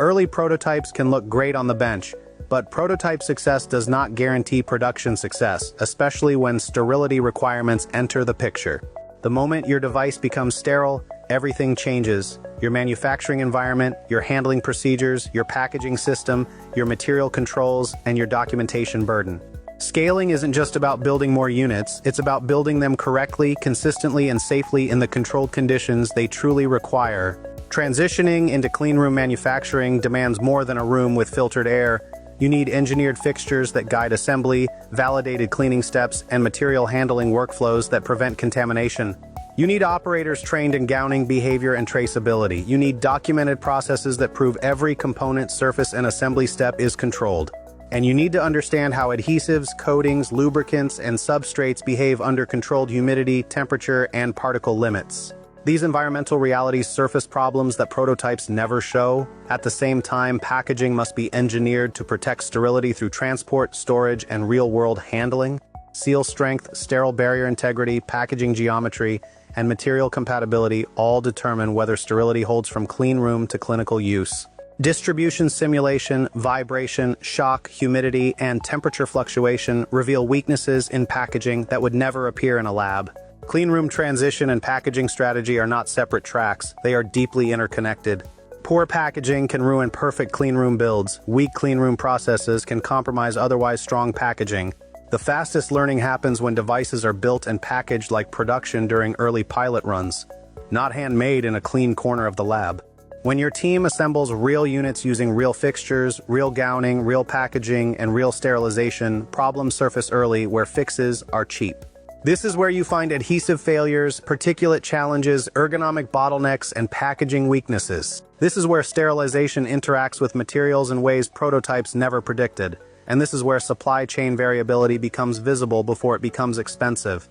Early prototypes can look great on the bench, but prototype success does not guarantee production success, especially when sterility requirements enter the picture. The moment your device becomes sterile, everything changes. Your manufacturing environment, your handling procedures, your packaging system, your material controls, and your documentation burden. Scaling isn't just about building more units, it's about building them correctly, consistently, and safely in the controlled conditions they truly require. Transitioning into cleanroom manufacturing demands more than a room with filtered air. You need engineered fixtures that guide assembly, validated cleaning steps, and material handling workflows that prevent contamination. You need operators trained in gowning behavior and traceability. You need documented processes that prove every component, surface, and assembly step is controlled. And you need to understand how adhesives, coatings, lubricants, and substrates behave under controlled humidity, temperature, and particle limits. These environmental realities surface problems that prototypes never show. At the same time, packaging must be engineered to protect sterility through transport, storage, and real-world handling. Seal strength, sterile barrier integrity, packaging geometry, and material compatibility all determine whether sterility holds from clean room to clinical use. Distribution simulation, vibration, shock, humidity, and temperature fluctuation reveal weaknesses in packaging that would never appear in a lab. Cleanroom transition and packaging strategy are not separate tracks, they are deeply interconnected. Poor packaging can ruin perfect cleanroom builds. Weak cleanroom processes can compromise otherwise strong packaging. The fastest learning happens when devices are built and packaged like production during early pilot runs, not handmade in a clean corner of the lab. When your team assembles real units using real fixtures, real gowning, real packaging, and real sterilization, problems surface early where fixes are cheap. This is where you find adhesive failures, particulate challenges, ergonomic bottlenecks, and packaging weaknesses. This is where sterilization interacts with materials in ways prototypes never predicted. And this is where supply chain variability becomes visible before it becomes expensive.